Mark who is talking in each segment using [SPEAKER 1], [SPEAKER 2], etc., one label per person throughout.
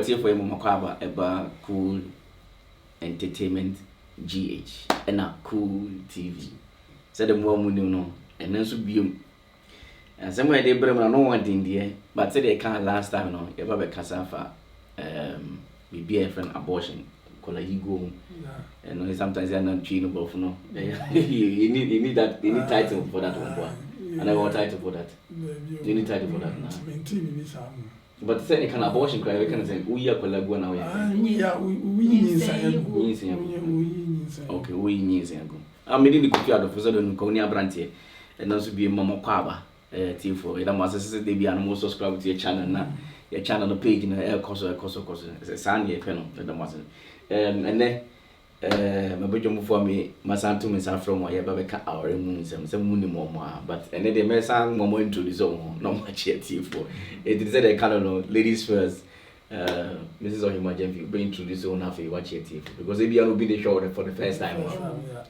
[SPEAKER 1] what if we makwaba eba Cool Entertainment GH and a Cool TV. Said the more money no, and then so be and somewhere they bring no one in there, but said they can't last time no, ever be casafa be a friend abortion. Call you go, and sometimes they're not cheating about no. You need that, you need title for that one, boy. And I want title for that. You need title for that now. But say you can abortion cry, we can say we are called go now. Okay, we need say go. I'm meeting the cookie out of so don't go near brandy, and also be Mama Kwaba. T4. It must say they be animal subscribe to your channel now. Your channel page in the course. It's a Sunday panel. And then my budget move for me, my son to me from my baby our moon some money more. But and then they may sound more into the zone, not much yet T4. It is a kind of ladies first. Mrs. Ohima bring to this zone after you watch it because if you will be the show for the first time.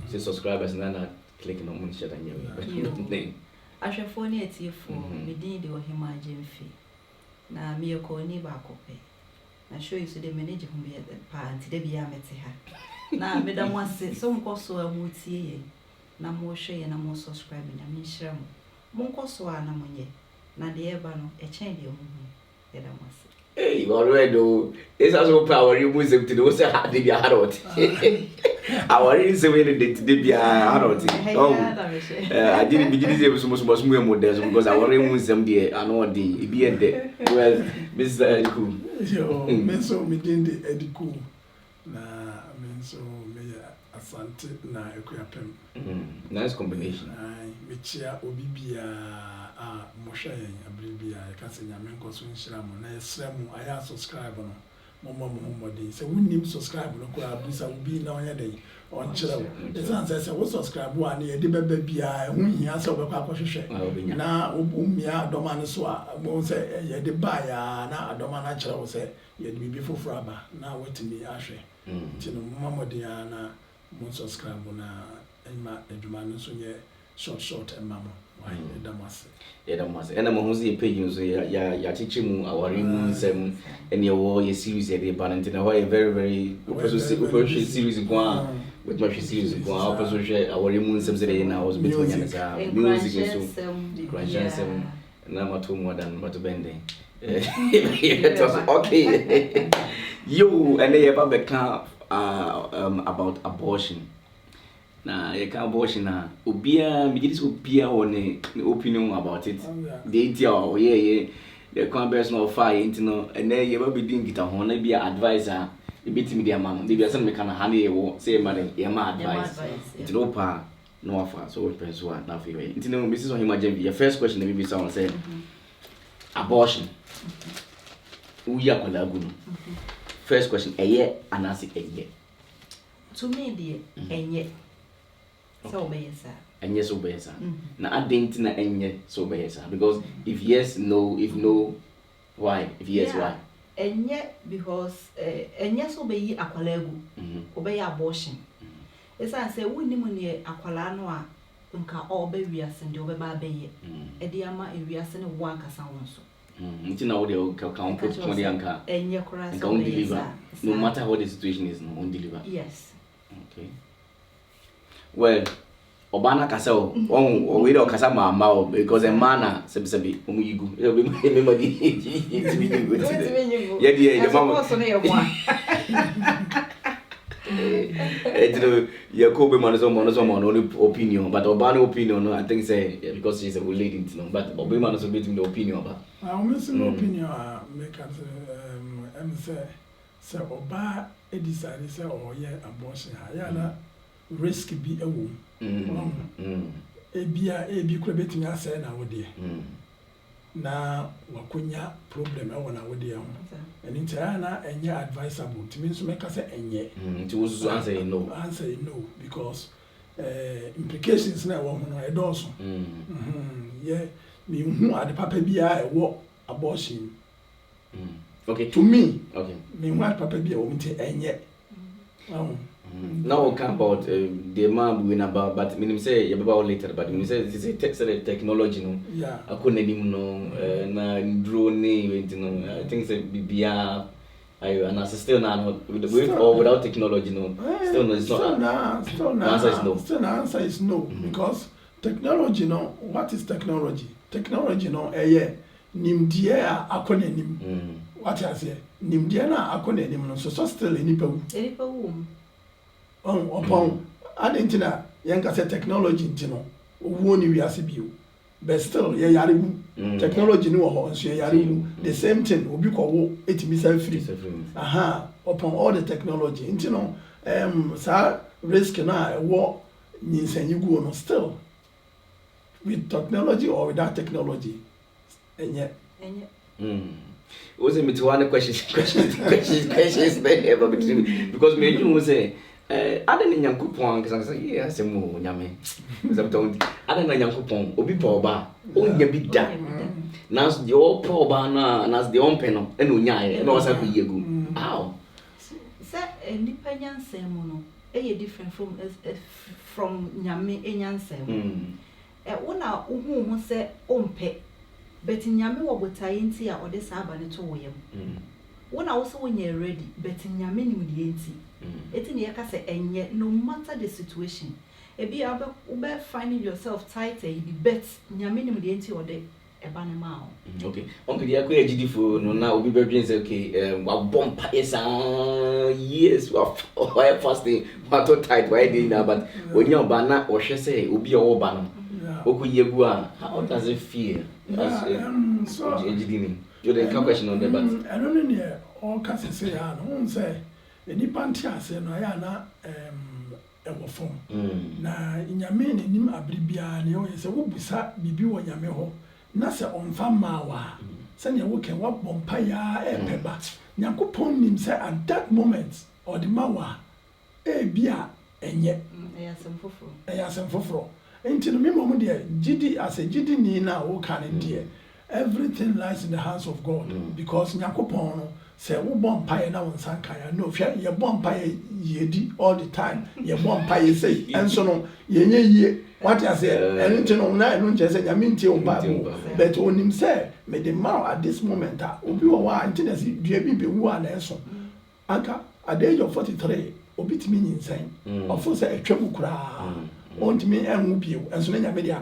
[SPEAKER 1] So subscribers and then clicking on shit and you.
[SPEAKER 2] Ashafoni etifo medin de Ohima Jemfi na me ekoni ba kope na show you so the manage hum be pa anti de bia mete ha na me da mo ase so nko so amutie ye na mo hwe ye na mo subscribe na me nhira mo nko so a na monye na de eba no e chen de omu ye da mo ase
[SPEAKER 1] hey already it's also power you must to do say ha de bia harot our is the way that they be harot I didn't begin to say so much more models because our remus them there and all the be there well Mr. Ediku
[SPEAKER 3] yo me so me din de Ediku na me so me asante na ekuapem
[SPEAKER 1] nice combination
[SPEAKER 3] me chia obi bia a mo hwe yen abribia e ka se nyame nkoso nhira mo na esra mu aya subscribe no mo dey say wunnim subscribe no ko abisa obi na onya dey on chira wo esan say wo subscribe wa na ye de beba bia hu hia say obekwa akohwehwe na umia adoma ne so a mo say ye de ba ya na adoma na chira wo say ye de bibi foforo aba na wetimi ahwe tino mo dey na mo subscribe na ema eduma no so ye short emamo why edamase
[SPEAKER 1] and I'm on page so ya teaching our nsem and your series at the Valentina why very series go with my series go also share our nsem say na was between music so crashensem na mato more than what bending okay you and they ever become about abortion. Na you can abortion na obia me this obia one opinion about it. The idea oh yeah the conversation of fire into no and then you be doing it ho na be advisor e betimi dia mam dey be say me can handle you say man e ma advice it no pa no offer so what person one na feel it no Mrs. Ohima Jemfi your first question maybe someone say abortion we are kolagu first question eye anasi eye
[SPEAKER 2] to me die enye so obeyesa
[SPEAKER 1] enye so obeyesa na adenti na enye so obeyesa because if yes no if no why if yes why
[SPEAKER 2] enye because enye so obeyi akwalagu obeyi abortion esa say woni mu ne akwala no a nka obe wiase ndi obeba abeye e de ama ewiase ne wo ankasa won so
[SPEAKER 1] nti na wo de count put to the anka
[SPEAKER 2] enye kora so
[SPEAKER 1] deliver no matter how the situation is no on deliver
[SPEAKER 2] yes
[SPEAKER 1] okay well obana kasa o we do kasa mama because a man sebi omuyigu e be memadi yeah the mama
[SPEAKER 2] so na ye mo
[SPEAKER 1] Yakobe man only opinion but obana opinion no I think say because she's a lady you know but obe man so between the opinion ba
[SPEAKER 3] I miss no opinion make say oba e decide say oh yeah abortion ha ya na risk bi ewo ebi kura betimi asɛ na wode na wakonya problem ewo na wode ho and nti na enye advisable timi nso meka sɛ enye
[SPEAKER 1] nti wo so answer no
[SPEAKER 3] because implications na ewo ho no edoso yeah me hu ade papa bia ewo abortion
[SPEAKER 1] okay
[SPEAKER 3] to me
[SPEAKER 1] okay
[SPEAKER 3] me hu ade papa bia wo mti enye
[SPEAKER 1] now we come about the man we about but me say you about later but me say this is technology no
[SPEAKER 3] yeah
[SPEAKER 1] akona nim no na drone you know I think say bibia And still now, with or without technology, no. Still no, it's not.
[SPEAKER 3] Still now.
[SPEAKER 1] Answer is no.
[SPEAKER 3] Still the answer is no, because technology, no. What is technology? Technology, no. Nimdiye akonenim. What I say? Nimdiye na akonenim no. So still enipa wu.
[SPEAKER 2] Enipa wu.
[SPEAKER 3] Upon adentina yanka say technology ntino. Owo ni wiase bio. But still ye yare wu. Technology no ho nso ye yare wu. The same thing obi ko wo etimi say free. Aha, upon all the technology ntino sa risk na wo nyinsanyi gu no still with technology or without technology. Enye.
[SPEAKER 1] Was it one questions ever between because me you say I don't Nyankopon because I say yes mu nyame. Sometimes I don't Nyankopon obi pa oba onya bi da. Nas the all pa oba na nas the on peno e no nyae e no wasa ko yegu. How?
[SPEAKER 2] Say nipa nyansem no e different from nyame enyansem. Una uhu say ompe but nyame wo botaye nti a ode sa aba ne to wo yam. Wona wo se wonya ready but nyame nim de nti. Eti ne yaka say enye no matter the situation. Ebi ube finding yourself tight e be bet nyame nim de nti ode eba ne ma o.
[SPEAKER 1] Okay. Uncle dia ko ejidi fo no na obi bedwen say okay wa bompa esa yes why fasting what to tight why dey na but onya oba na o hwe say obi o oba no. Okuyegu a how does it feel? So ejidi you the question on the but
[SPEAKER 3] I don't know all can say no say any panty ase no ya na ewo fom na nyame nim abribia ne o say wo busa bibi wo nyame ho na se onfa mawa se ne wo ken wa bompa ya epeba Nyankopon nim say at that moment or the mawa bia enye eyasem foforo enti no memo mo de gidi as a gidi ni na wo kan de everything lies in the hands of God because Nyankopon no say wo bompa na won san kan ya no hwe ye bompa yedi all the time ye bompa ye say enso no ye nye yie what I say enti no na eno nche say nyame ntie o ba but onim say me the man at this moment obi wo wa enti na si dua bi be wu ana enso aka at the age of 43 obi timi nyinsan ofo say etwamu kura want me and bio and so many media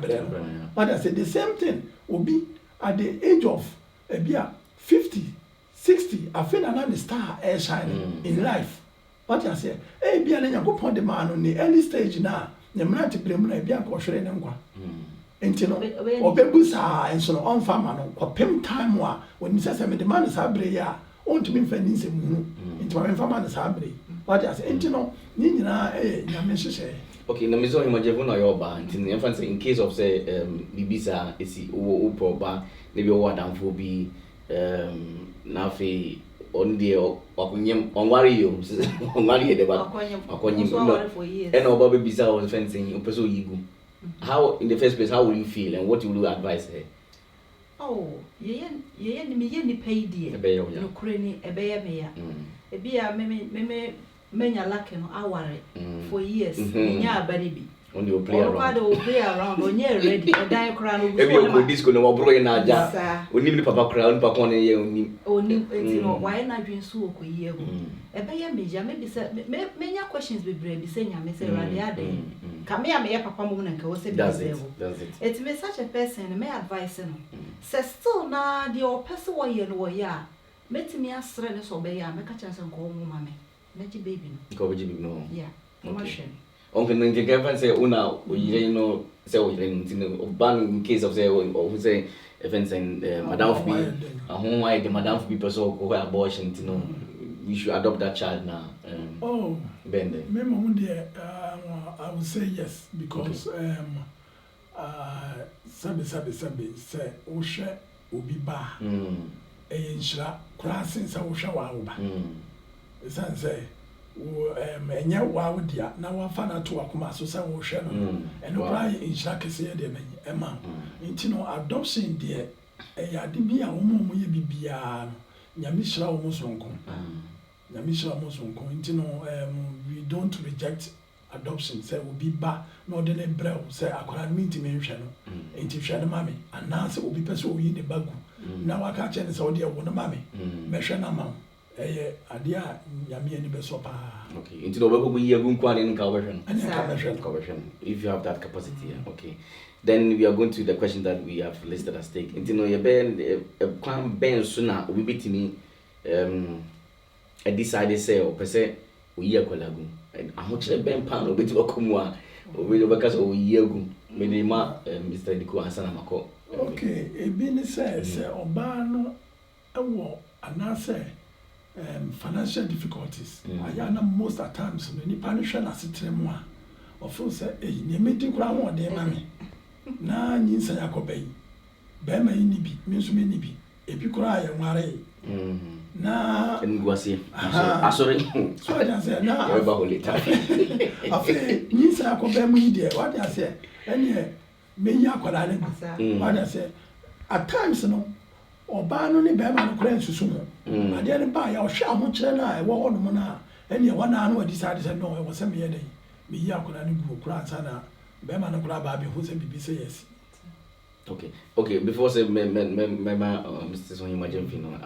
[SPEAKER 3] but I said the same thing obi at the age of 50 60 I feel another star air shining in life what I say bia na Nyankopon de man on the early stage na nyamna te premu na bia ko hwere ne nkwa enti no obebu sa enso no on farmer no kopem time wa when say me the man is abre ya want me fa ni nsem hu enti ma farmer na sa abre what I say enti no ni nyina nyame hwehwe. Okay,
[SPEAKER 1] na mizo imajevu na yoba nti em say in case of say bibisa esi wo proba maybe wo adamfo bi na fe on the okunyem onwari yo onwari de ba akonyem and oba bibisa was fencing opeso yigu. How in the first place how will you feel and what will you advise her?
[SPEAKER 2] Oh, ye ni pay die no kreni ebeye me ya ebia me menya lucky no aware for years nya abare bi
[SPEAKER 1] on your play around
[SPEAKER 2] onye ready odan kra no
[SPEAKER 1] ebi o disco no wabro na aja onim ni papa kra on papa na ye
[SPEAKER 2] onim enti no why na dwen so okoyi ego ebeye meja me bi say menya questions be brave bi say nya me say rade ade ka me ya papa mo na nka wo say bi say it me such a person me advice no say still na the person wo ye no wo ya metimi asre ne so be ya me ka cha say nko wo mama Neji baby no.
[SPEAKER 1] Ko baby no.
[SPEAKER 2] Yeah.
[SPEAKER 1] Okay. Onke nje can say una oyire no say oyire no ban in case of say or say events and madam of be ahun why the madam of be person go abortion you know we should adopt that child now.
[SPEAKER 3] Oh.
[SPEAKER 1] Bende.
[SPEAKER 3] Me mom there I would say yes because sabe say o hwe obi ba. Enhira kura sense o hwe wa oba. San say enya wa dia na wa fa na to akoma so say wo hwe no eno bra inhira kese de ema nti no adoption de ade bi a wo mo ye bibia no nyame hira wo sonko nyame hira wo sonko nti no we don't reject adoption say obi ba na ode ne bra say akora mi nti me hwe no nti hwe de mame ana say obi pese o yi ne bagu na wa ka che ne say ode wo no mame me hwe na ma Adia Yami and Besopa.
[SPEAKER 1] Okay, into the work we are going to in conversion.
[SPEAKER 3] Conversion.
[SPEAKER 1] If you have that capacity, okay. Then we are going to the question that we have listed as take. Into no, Ben sooner we beat me. I decided say or per se we are colagun. And how much a Ben pound or bit of Kumwa or with because of Yagu, Medima, Mr. Diku Hasanamako.
[SPEAKER 3] Okay, a business says, Obano, a war, and I say. Financial difficulties. I am most at times many punishment as a tremor. Of course, a meeting crown or dear mammy. Na Ninsa Yacobe. Bema inibi, means many be. If you cry and worry. Na
[SPEAKER 1] and was here. Sorry.
[SPEAKER 3] So I say, now,
[SPEAKER 1] about it.
[SPEAKER 3] Ninsa Yacobe media, what I say, and yeah, me Yacola. What I say, at times, no. Ọba no ne bema no kra nsusu mo ade ne ba ya o hwa mo kire na e wo ho no na ene e wana no decide say no e wo se me ye dey me yi akona ne gu kra ansa na bema no kra ba be ho se bibi say yes.
[SPEAKER 1] Okay, before say Mr. Sonny imagine fino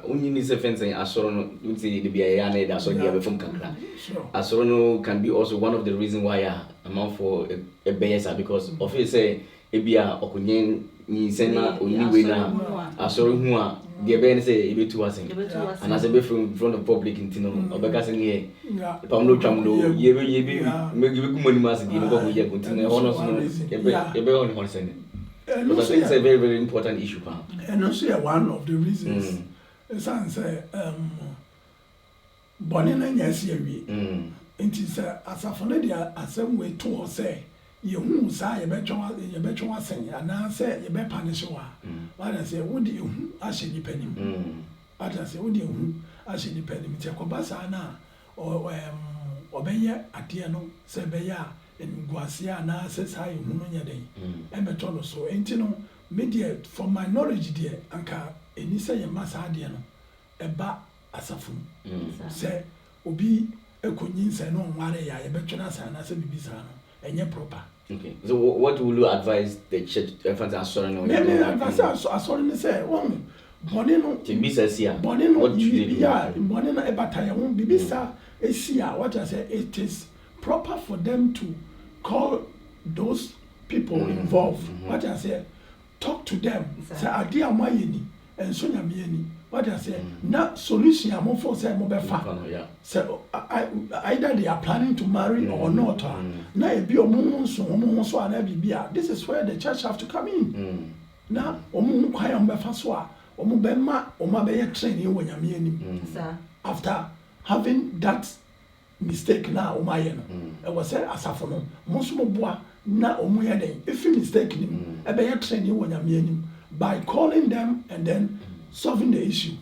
[SPEAKER 1] only ni se fence asoro no nti de bia ya na da so dia be fom kakra asoro no can be also one of the reason why amount for a besa because of it say ebia okunyen ni sena oniwe na asoro hu a de be ne say ebetu asen and as be from front of public intino obeka say here pamlo tramlo yebe me kumani mas di no ko ye kuntino hono so ebe on hono sen. Because it's a very, very important issue, pa.
[SPEAKER 3] And also one of the reasons is say Bonina yes we. It is as a familiar as some way to or say you who say you bet you saying and now say you bet punish wa. What I say, would you actually depend him? What I say, would you actually depend him? Take Obasana or Obeya Atiano, Sebeya. In Guasia na says how you know day. Emetolo so entino media from my knowledge dear anka enisa ye masa dear no eba asafum say obi ekonyin say no nware ya ye betwena say na say bibisa no enye proper.
[SPEAKER 1] Okay, so what will you advise the church fans are sorry no?
[SPEAKER 3] Sorry ne say one bone no
[SPEAKER 1] bibisa sia
[SPEAKER 3] bone no ya bone na ebata ye won bibisa esia what I say it is proper for them to call those people involved. What I say, talk to them. Say, "Adi amayeni, and so nyamieni." What I say, na solution among for say mobefa. So either they are planning to marry or not. Na ebi omo so ana bibia. This is where the church have to come in. Na omo kwaya mobefa so a omo bema omo be training wo nyamieni. After having that mistake na umaye no e was say asafo no monso boa na omuye den if mistake nim e be ye training wo nyame anim by calling them and then solving the issue.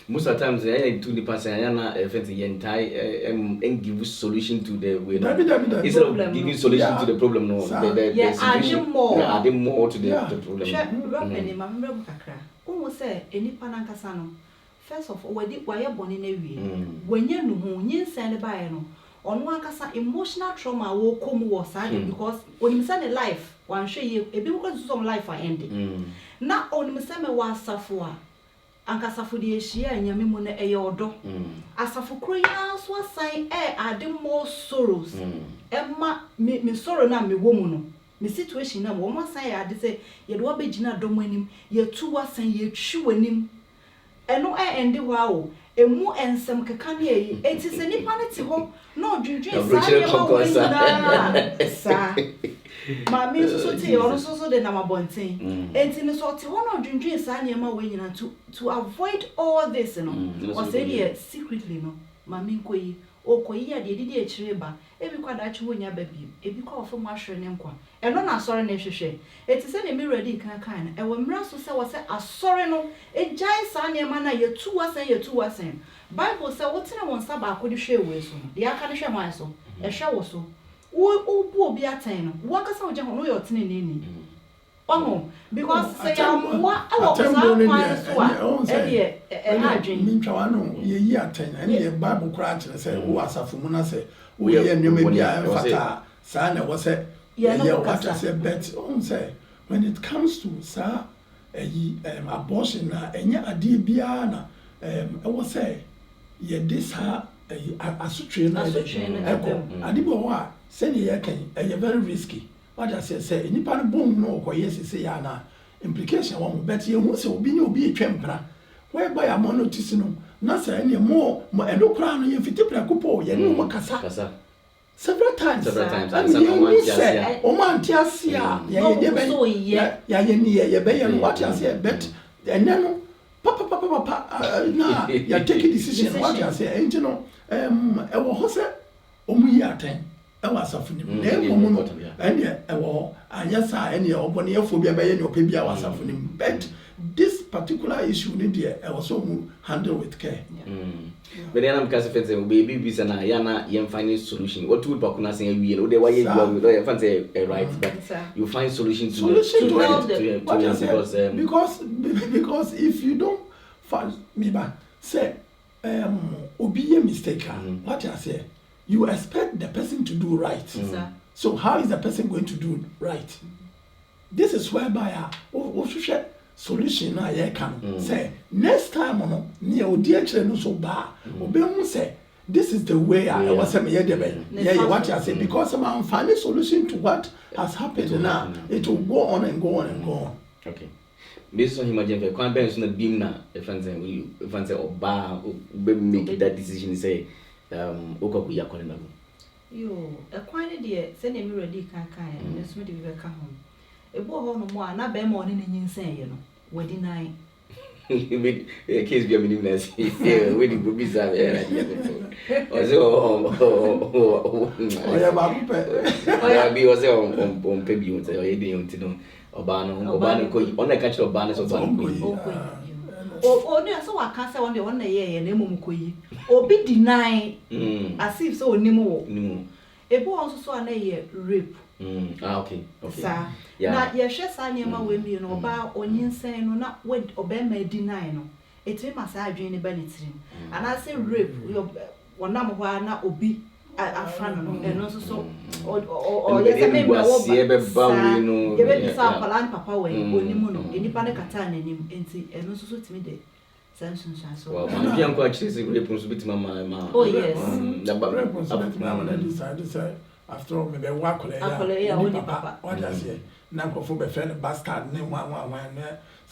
[SPEAKER 1] Most of the times I do the person na effect the entire and give solution to the way instead of giving solution to the problem no adding more to the problem.
[SPEAKER 2] First of all, why you born in a way? When you know, you send by no, on one case emotional trauma will come was because when you send a life, one show you a bit because some life are ending. Now on the same was suffer, and Casafu the Asia and Yamimune a yodo. As a for crayons was saying, adding more sorrows. Emma, me sorrow now, me woman. Me situation now, woman say, I say, you do a bit Gina dominim, ye two was saying ye chewing him. Eno endi wow emu ensem keka ne yi enti se nipa ne te ho na odwundwen sa ma mi so te ono so de na mabonten enti ne so te ho na odwundwen sa ne ma we nyina to avoid all this no o say here secretly no ma mi nkoyi okoyi ya de didi ekire ba ebi kwada chi wonya ba bi ebi kwa ofo mu ahwere ne nkwa eno na asore na hwehwe eti se ne mi ready kan na ewo mra so se wo se asore no ejai sa ne ma na yetu wasen bible se wo tene won sa ba akodi hwe we so de aka ne hwe man so hwe wo so wo bu obi atan no wo aka sa wo je ho no yo tene ne ni omo because say am wa awo sa kwan so a na adwen
[SPEAKER 3] mi ntwa no ye yi atan na ne bible kura kire se wo asafo mu na se wo ye nnoma bia fata sa na wo se yeah what I say bet on say when it comes to sa abortion na enya ade bia na I was say ye this ha asutwe na adibo wa say ye kan very risky what I say nipa no bom no okoye sese ya na implication wa mo bet ye hu se obi ni obi etwempra whereby am notice no na say any more eno kra no ye fiti prakopo ye no mo kasa several times and you say o man ti asia ye be ya ye ni ye be ye what you say bet and then papa na ya take a decision what you say and you know e wo ho se o mu yi aten e wa asafuni na e mo no and e wo anya sa and ye obone efo bia be ye ni opebia wa asafuni bet this particular issue need there I was so handle with care.
[SPEAKER 1] But then I'm because if baby bisa na yana you find solution. What would bakuna say we know the way you are fancy right but you find solution to
[SPEAKER 3] because if you don't find me back say obi a mistake what I say you expect the person to do right. So how is the person going to do right? This is whereby solution na ye kan say next time no ne odi akire no so ba obehun say this is the way I was say me dey be what you say because I'm finding solution to what has happened now it will go on and go on and go on.
[SPEAKER 1] Okay, based on imagine for kwan ben so na bim na if say oba be make that decision say okoku yakone na go
[SPEAKER 2] yo e kwan ne de say na me ready kan ne so me de be ka ho ebo ho no mo na be mo ne nyinsan ye no wadi nine
[SPEAKER 1] case be minimum na see we di go bisa o se
[SPEAKER 3] ya ba pe
[SPEAKER 1] ya bi o se on pe bi o se o ye de on ti no oba no ko ona ka chiro oba no so oba no
[SPEAKER 2] o ne so wa kan se won de won na ye na emom ko yi obi deny as if so onimu ebo on so na ye rape.
[SPEAKER 1] Okay.
[SPEAKER 2] Sa na ye hwe sa niema we mi no oba onyinsen no na we oba ma deny no etwe masa adwen ne ba ne tirim ana say rape wonam ho na obi afra no eno so o ye se me wo ba we no ye be sa kwala papa we onimu no enipa ne kata na nim enti eno so timi de so
[SPEAKER 1] wow man bian ko actually say rape so bitima ma
[SPEAKER 2] oh yes
[SPEAKER 3] na ba rape so bitima ma na decide say after all, maybe walk on papa. What I say, now for the friend bastard name one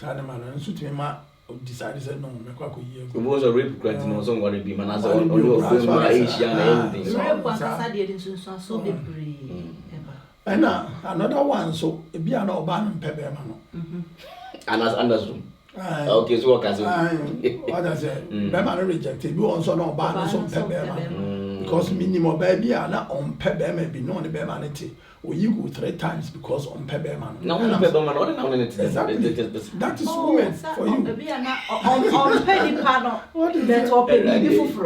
[SPEAKER 3] Sanaman and Sutima decided no, make a year.
[SPEAKER 1] It was a rape grant, no, somebody be man as on your anything.
[SPEAKER 2] So debris.
[SPEAKER 3] And another one, so it be an urban pebberman.
[SPEAKER 1] And as Anderson. Okay, so what I say, Beman rejected, you also know ban some pebberman. Because minimum baby are not on pebber may be known the bemanity. Or you go 3 times because on pebber man. No, pebberman,
[SPEAKER 3] exactly. That is women for you.
[SPEAKER 2] On penny panel. What is that? Open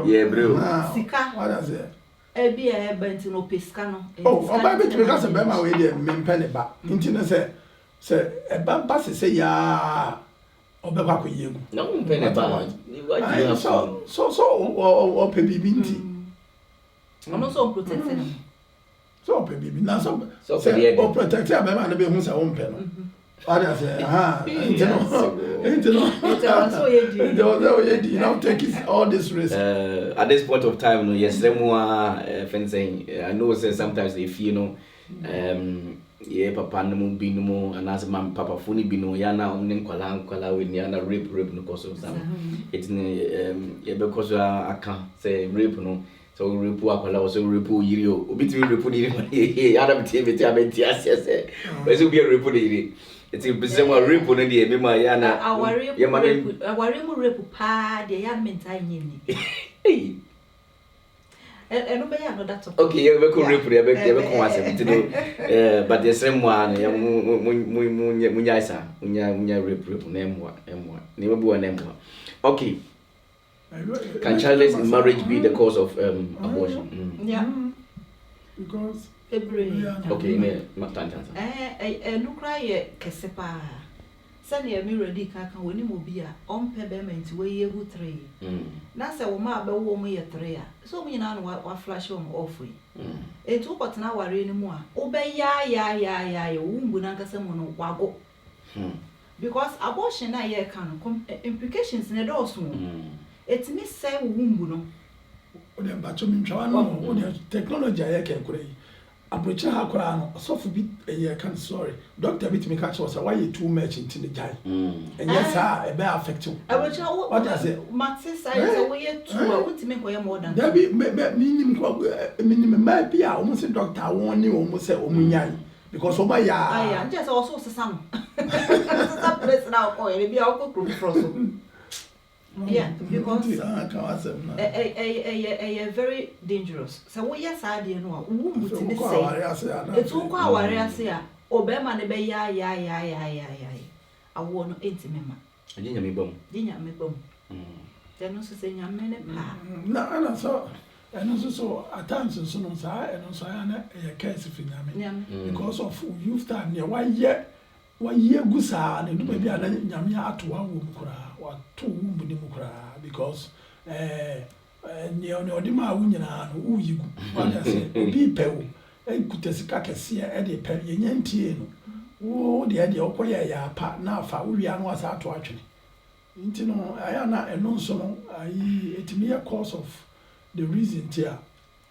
[SPEAKER 1] yeah, bro.
[SPEAKER 2] Sika.
[SPEAKER 3] What is it?
[SPEAKER 2] Ebi a bentino pescano.
[SPEAKER 3] Oh, about it because a bema way there, men penny back. Internet say, a bambas say, ya. Obeba ko yegu.
[SPEAKER 1] No, penny back.
[SPEAKER 3] So, baby binti.
[SPEAKER 2] I'm also protecting him.
[SPEAKER 3] So, baby, now some protect him, and be who's a own pen. I say, you know, take all this risk.
[SPEAKER 1] At this point of time, yes, more fencing. I know sometimes if you know, yeah, papa no be no more, and as my papa funny be no, yana only kwala with yana rape no cause of some. It's because I can't say rape no. So rape akwala also rape yiri obitimi rape yiri ada bitimi abenti asese weso bi rape yiri eti bisema rape no de me ma ya na
[SPEAKER 2] aware mu rape pa de ya mentai nyini eno be ya no that
[SPEAKER 1] okay you be ko rape ya be ko asem no but the same one ya munya isa munya rape na emwa ne be bo na emwa okay. Can childless in marriage be the cause of abortion?
[SPEAKER 2] Yeah.
[SPEAKER 3] Because
[SPEAKER 1] okay,
[SPEAKER 2] no cry kesepa. Sani mi ready kan woni mo bia on pebement we ye hu 3. Na se wo ma be wo mo ye 3 a. So mo nyina no wa flash wo mo off yi. Etu kotena ware ni mu a, wo be ya wo mbu na nkasa mo no wago. Because abortion na ye kan implications na do so. etimi say wumbu no
[SPEAKER 3] o de bacho mi ntwa no o de technology aye ke kure yi abrocha ha kura no so for bi can sorry doctor bit me catch us why you too much into the jai and yes e be affect you
[SPEAKER 2] abrocha
[SPEAKER 3] what I say
[SPEAKER 2] matter say we too wutimi ko ye more than
[SPEAKER 3] that be minimum my bia almost doctor won ni almost say omunyan because oba ya
[SPEAKER 2] aya just also sesam sesam place now ko e bia o ko so yeah, because very dangerous. So what yes I didn't know. Who say it's all quite say Obama ne be ya. I want no intimate.
[SPEAKER 1] I didn't me bum.
[SPEAKER 2] Didn't me bum. Then also say ya mene pa.
[SPEAKER 3] No, so and also so at times so no say and also I case if because of you've done near 1 year good sa and do maybe ana nyame atoa wo mkura wa to wo mu mkura because ne odi ma wo nyina no wo yigu what I say obi pewo kutesika kese e de pe ye nyantie no wo de okoye ya pa na afa wo wia no asa ato atwene nti no aya na eno nso no ayi etimi a cause of the reason tia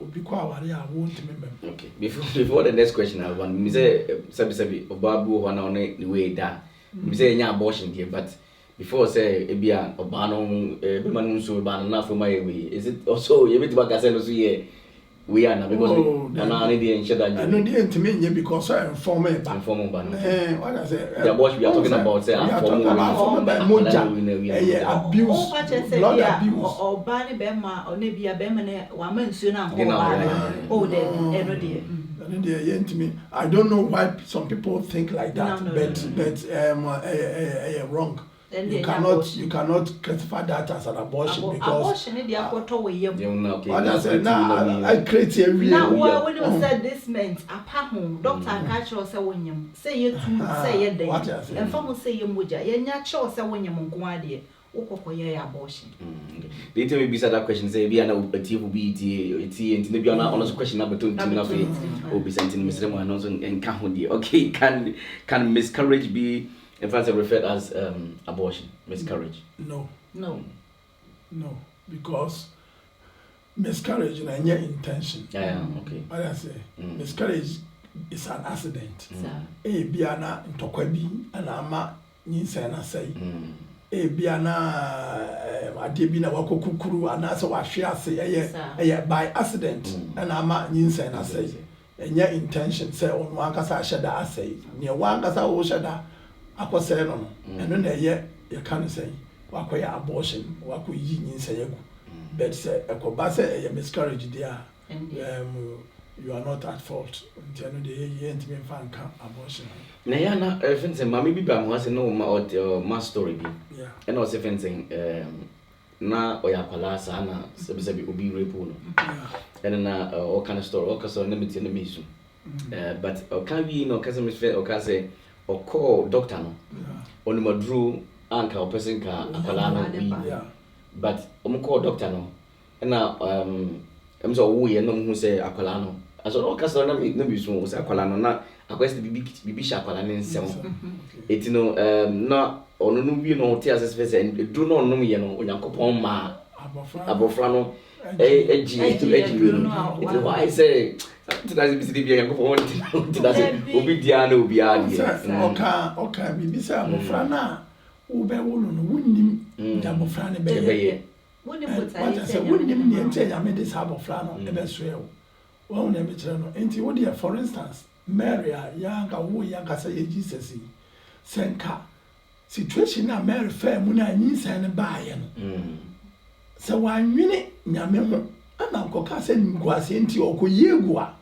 [SPEAKER 3] obi kwa aware a won't remember.
[SPEAKER 1] Okay. Before the next question, I want me say sabi obabu ho na on the way da. Me say nya abortion here, but before say ebia oba no be man so ba na for my way. Is it also you bit back say no so here we are now because na need the ensure that
[SPEAKER 3] I know the intimate because I inform ba. What I say
[SPEAKER 1] the abortion we are talking about say inform
[SPEAKER 3] by moja abuse blood abuse
[SPEAKER 2] oba ne be ma ona bia be me wa man nsuo na ko ba oh the eno de
[SPEAKER 3] I don't know why some people think like that, but wrong. You cannot classify that as an abortion because
[SPEAKER 2] abortion they are to we
[SPEAKER 3] I create a real
[SPEAKER 2] now when you said this meant apart home doctor catch us say wonyam say you too say you dey and fam say you moja ye nya cho say wonyam nko ade ukokoye abortion
[SPEAKER 1] they tell me beside that question say be na ati fu bi ti enti na bi na ono question na beto enti na fe obi senti misre mo anonso enka ho die okay can miscarriage be in fact referred as abortion miscarriage?
[SPEAKER 3] No, because miscarriage na your intention.
[SPEAKER 1] Okay.
[SPEAKER 3] What I say miscarriage is an accident. Bia na ntokwa bi ana ama nyinsa na say bia na ade bi na wakokukuru ana se wahwe ase by accident ana ama nyinsa na say enya intention say onu ankasa hyeda asay ne wankasa wo hyeda akose no eno na ye can say wakoya abortion wakoyi nyinsa yegu but say ekoba say ye miscarriage there you are not at fault until no dey ye ntime fan ka abortion
[SPEAKER 1] na ya na fencing mama bi ba mo say no ma story bi and also fencing na oya kwala sa na sebi obi rape no and na all kind of story all kind na meet na mesu but can we no case me o ka say or call doctor no on madru anka o person ka akwala no bi but call doctor no na so wo ye no hu say akwala no aso o ka so na bi so say akwala no na akwese bibi sha akwala ne nsem etino na ono no bi no te asese say do no no ye no onyankopon ma abofra no eji no it why say that's be the yanko that's obi dia na obi ade
[SPEAKER 3] okay bibi say abofra na wo be wo no wonnim da abofra ne be
[SPEAKER 2] wonnim botani
[SPEAKER 3] say wonnim ne ente ya me de sa abofra no e be so e wo na be kire no enti wo dia for instance Mary ya ga wo ya ga say Jesus senka situation na Mary fa mu na nyinsa ne baaye no so wanwene nyame ho ana nkoka se ngwase nti okoyegua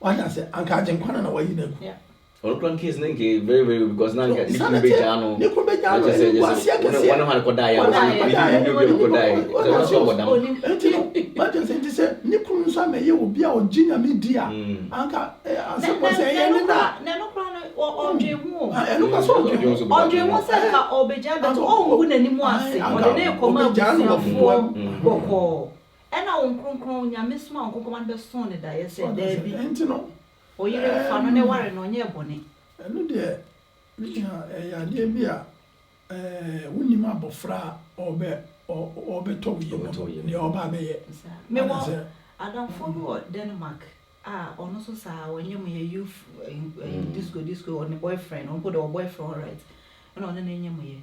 [SPEAKER 3] wana se anka ajenkwana na wayi naku
[SPEAKER 1] on plan case nenge very because nanga nikubejano
[SPEAKER 3] ngwase akase
[SPEAKER 1] wana hana kodaya so bodam
[SPEAKER 3] maje senti se nikunu nso ameye obi a oginya media anka asebo se ye
[SPEAKER 2] na no kra no odwehu
[SPEAKER 3] eno ka so
[SPEAKER 2] odwehu se ka obeja but ongu nanimu ase ode ne koma abusiafo boko ena onkronkron nyame soma onkronkron be son ne da ye se da bi
[SPEAKER 3] enti no
[SPEAKER 2] oyire fa no ne ware no nye bone
[SPEAKER 3] eno de ya de bia wunima abofra obe or better we the Oba Bay.
[SPEAKER 2] Me want Adam for Denmark. On also say when you may youth disco on the boyfriend, on put our boyfriend right. And on the name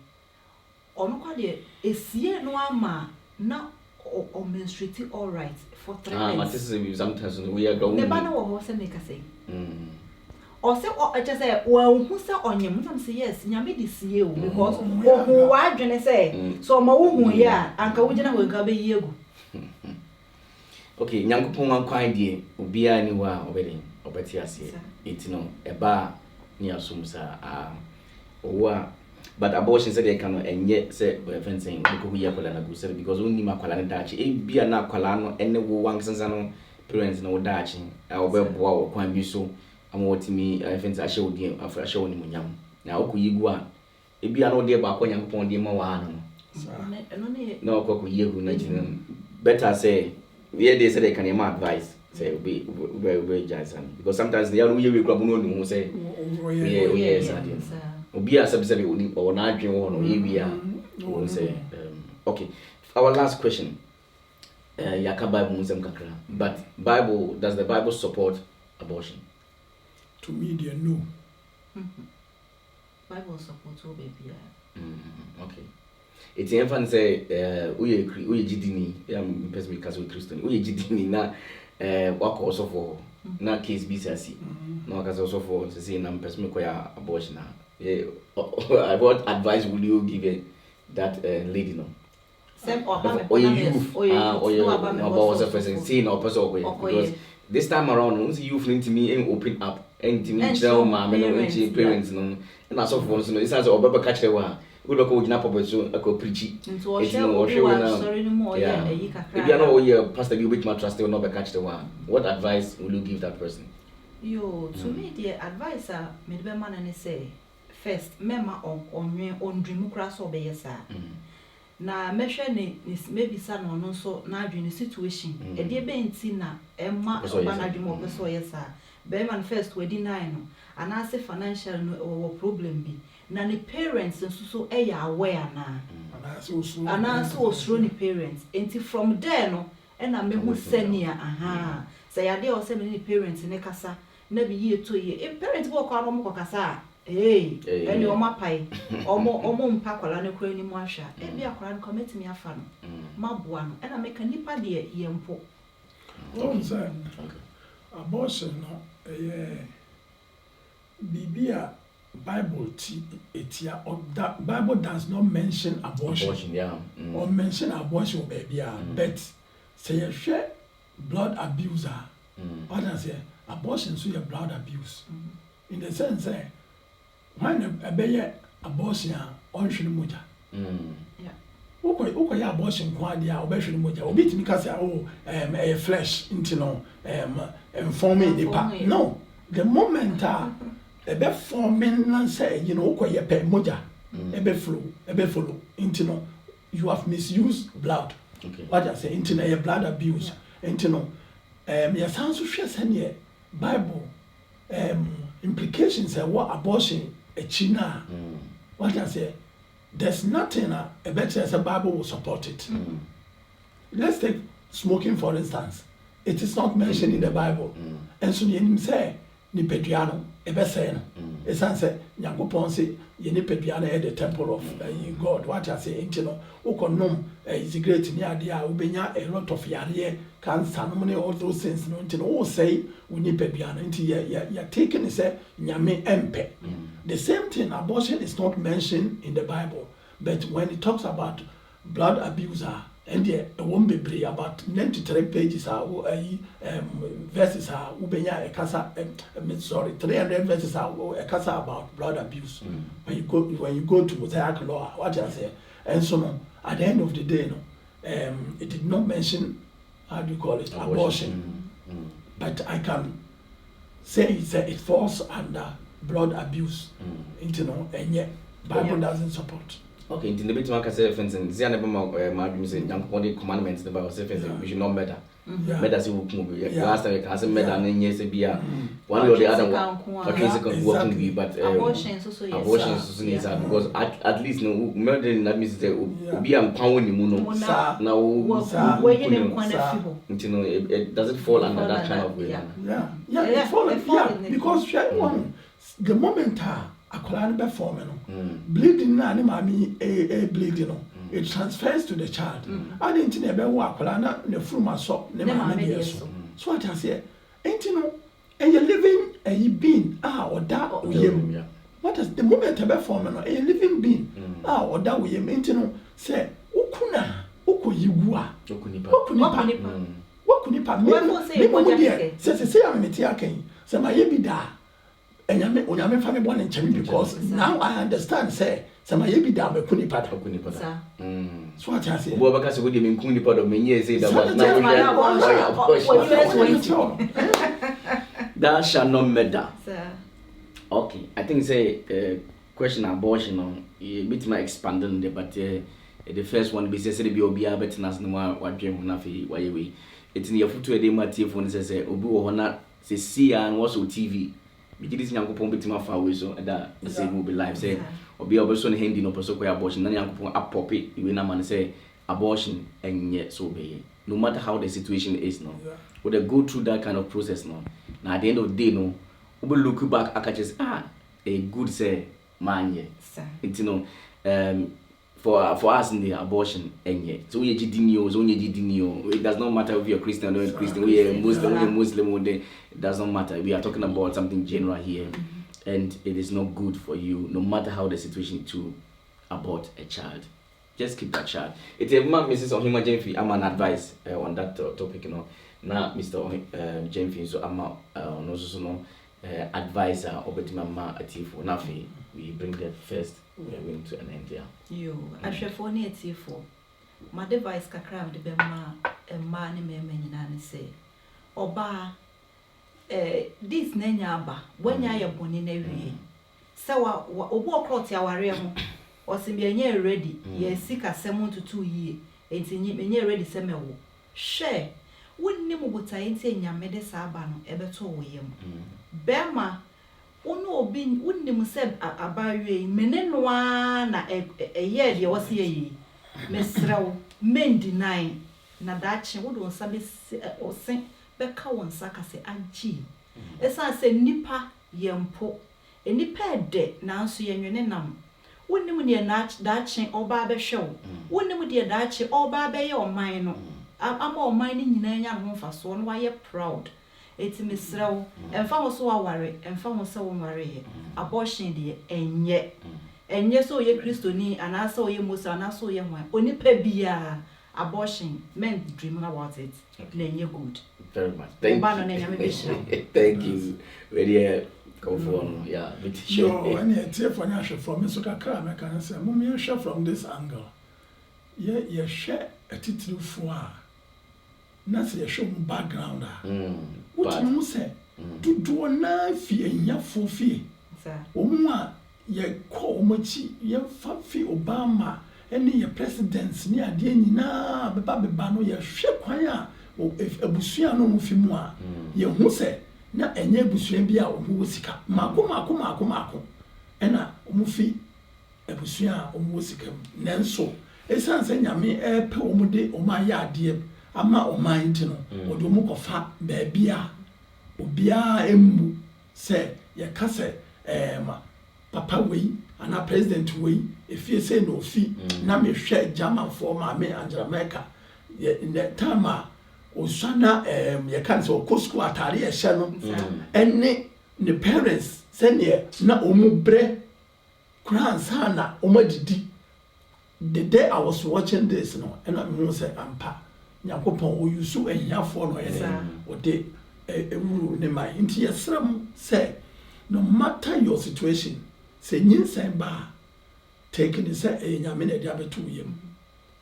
[SPEAKER 2] on quite a see no ama now or menstruating all right for 3 minutes.
[SPEAKER 1] Sometimes we are going.
[SPEAKER 2] The banner was make a say. Or say, or just say, well, who say on your mother say yes, Yami this year because who I gonna say, so my womb, yeah, Uncle Wujana will go be you.
[SPEAKER 1] Okay, Yankupon one quite dear, be anywhere already, or better, it's no a bar near Sumsa, but abortion said they cannot, and yet say, we're fencing, because only my Colana Dutch, it be a na Colano, and the one Sanzano parents no dutching, our web wow, quite be so. What me, I think I showed him after I showed him young. Now, could you go on? It be an old dear back when you upon the Moana. No, could you better say, yeah, they said they can advice. Say, be very Jason. Because sometimes the young we club who say, yes, be a subsidy or not dream or EBA. Say, okay. Our last question. Yakaba Muslim Kakra. But Bible, does the Bible support abortion?
[SPEAKER 3] To me, they no.
[SPEAKER 2] Bible support all baby.
[SPEAKER 1] Okay. It's infant say, we Jidini, person because we Christian, we Jidini na work also for na case BCC. No, because also for to say na person me abortion. What advice would you give that lady no? Or youth, or you about person seeing or person because this time around, once you fling to me and open up. And to me, parents, no, and also for us, it's as a Baba catch the one. We look over Napa, so I could preach it. Sorry, no more. Yeah, if you know your pastor, you which my trust will not catch the one. What advice will you give that person?
[SPEAKER 2] Yo, to me, the advisor, Midman and say, first, Mema on dream crass or be sir. Na measure is maybe son or no so now in the situation. A dear Bentina, Emma, or Banadimo, so yes, sir. Beman first we deny no and I say financial or problem be na the parents and so aware na and also strong parents until from there no and I me who senior say ade o say many parents ne kasa na be year 2 year if parents go kwa no kasa any o mapai omo mpa kwala ne kura ni mu ahwa e bia kwala no commit me afa no maboa no and I make nipa de yempo
[SPEAKER 3] abortion no Bibia Bible etia that Bible does not mention abortion or mention abortion baby but say you share blood abuse what I say abortion so your blood abuse in the sense that when a baby abortion on shiri moja Uko ya abortion kwa dia obehwe moja obitimi ka say flesh into no forming the part no the moment ebe forming na say you know uko ye pe moja ebe flow into no you have misused blood what I say into no blood abuse into no ya sounds so share say Bible implications what abortion a china what I say there's nothing a better as a Bible will support it. Let's take smoking for instance. It is not mentioned in the Bible. And so you say ni peduano ebe say no. It's answer Nyankopon say ye ni peduano at the temple of God. What I say you know ukonom is great ni ade a ubenya a lot of yare cancer no all those things no you know say we ni peduano nti ya taking say nyame empe. The same thing, abortion is not mentioned in the Bible, but when it talks about blood abuse, and it won't be brave about 93 pages, verses, 300 verses about blood abuse. When you go to Mosaic law, what I say, and so on. At the end of the day, it did not mention how do you call it abortion. But I can say it falls under blood abuse and yet Bible doesn't support.
[SPEAKER 1] Okay, in the bit market say fencing, Ziana my dreams and young body commandments the Bible say we should not better. Meda say wokum be. Last time I say meda na nye say bia. One or the other one. Okay, second working be, but
[SPEAKER 2] abortion so
[SPEAKER 1] yes because at least no murder that means say obi am power ni mu no. Na
[SPEAKER 2] where you kwana fibo.
[SPEAKER 1] It doesn't fall under that kind of way.
[SPEAKER 3] It fall because the moment akola no be form no bleeding na ni mami bleeding no it transfers to the child and enti na be wo akola na ne furuma so ne mama dey so what I say enti no and you living a being or that what is the moment be form no a living being or that we enti no say ukuna ukoyiwu a wakunipa me mo dey say am meti akan say my ye bi da enyame onyame fa me born in chemi because now I understand say my ye bi da me kunipa da so what I say
[SPEAKER 1] obo baka se go dey me kunipa do me nye say that but that shall not matter. Okay, I think say question abortion on bit my expanding the but the first one be say say be obi abetenas no wa dwen ho na fe wa yewe it in your foot e dey matie phone say obi wo na say see and watch on TV be this nyankopon betima fa we so that say will be live say obi obeso ne hindi no person ko abortion na nyankopon apope we na man say abortion enye so be no matter how the situation is no we they go through that kind of process no na at the end of the day no we look back akachis a good say man ye it you know for us in the abortion enye so we jidinio so we jidinio it does not matter if you're Christian or not Christian we are Muslim it does not matter we are talking about something general here and it is not good for you no matter how the situation to abort a child. Just keep that child. It's a man, Mrs. Ohima Jemfi. I'm an advice on that topic, you know. Now, Mr. Jemfi, so I'm also no advisor over the mama at Tifo. Nafi, we bring that first. We are going to an end here.
[SPEAKER 2] You, I shall phone it Tifo. My device kakram the bema a man in me say, Oba, this nanyaba when I am born in every. So, what walk out our realm. Osimbianye ready ye sika 7 to 2 years enti nye ready se mewo hwe wonni mu buta enti nyame de sa aba no ebeto wo yem bema onu obi wonni mu se abawe menenwa na eye de wo se yi mesrew men deny na dachi wo do nsa be osen be ka won saka se anchi esa se nipa yempo enipa de nanso yenwene nam wonnim de daache oba be hwew wonnim de daache oba be ye oman no ama oman ni nyina nya ho mfaso no waye proud eti mesrew emfa ho so aware emfa ho so wonware ye abortion de enye so ye kristoni anasa o ye musa anasa o ye hwan onipa bia abortion men dream about it na enye good
[SPEAKER 1] very much thank you very go for yeah bit
[SPEAKER 3] sure and it's for national from so kakra me can say mum share from this angle ye share a title for na say show background what you say to do na fi enya fo fi omu a ye ko omachi ye fa fi Obama ene ye president ni ade nyina beba no ye hwe kwan a abusua no mu fi mu a ye hu say na enye busua bi a omu sika mako ena omu fi ebusua omu sika nenso esanse nyame pe omu de omaya ade ama oman ntino odo mu kofa ba bia obia emu se ye kase ma papa wei ana president wei efie se no fi na me hwe German for ma me Angela Merkel ye tama osana ye kan so kosku atare ye hye no enne ne parents sene na omu bre kransa na omadidi the day I was watching this no and I know say ampa nyakopon o yusu enyafo no ye o de ewuru ne mai nti yesram say no matter your situation say nyinsan ba take ni say enyame na dia betu yem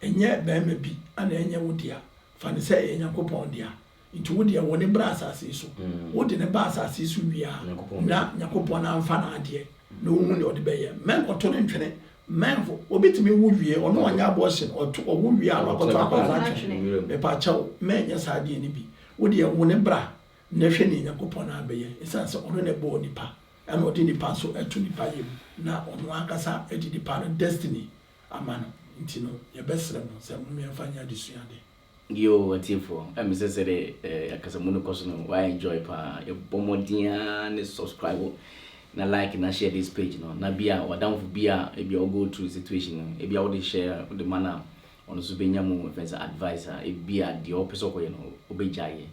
[SPEAKER 3] enye ba ma bi ana enye wodia fane say nyakopon dia nti wodia woni bra asase so wodi ne ba asase so wia na nyakopon na amfa na ade no hu ne odi beye men oto ne ntwene men for obetimi wu wie ono anya abortion oto owu wie a akoto akwara atwe me pa chaw men nya sade ni bi wo de wo ne bra na hwe ni yakopon abeye esanse ono ne bo nipa ana odi nipa so etu nipa yem na ono akasa edi nipa no destiny amano ntino ye besre no se mo me fanya disuade
[SPEAKER 1] yo atifo am say say akasa mo no koso no why enjoy pa ye bomodia ne subscribe na like na share this page no na bia wadam for bia e bia go through situation no e bia wo dey share the manner on so benya mo friends advisor e bia the opposite ko ye no obejaye.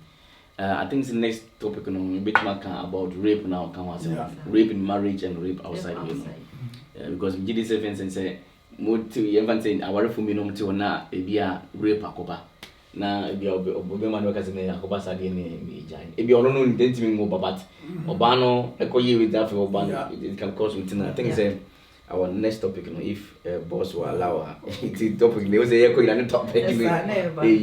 [SPEAKER 1] I think the next topic no a bit more about rape now can was rape in marriage and rape outside, you know. Because we did this event and say more to even say our for me no to na e bia rape akoba na e bia obema no kaze na akoba sade ni jan e bia ono no intenti me mo babat oba no e koye with that for oba it can cause within. I think say our next topic, you know, if boss will allow her, the topic they was a topic,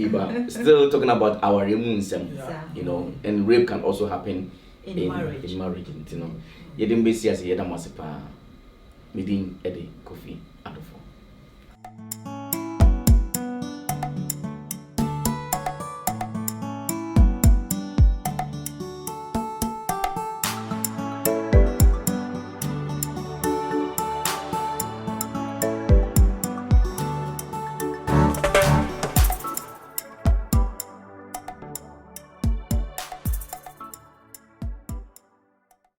[SPEAKER 1] but still talking about our immune system, you know, and rape can also happen in marriage, you know. You didn't be serious, you don't want to meeting Eddie Kofi Adolfo.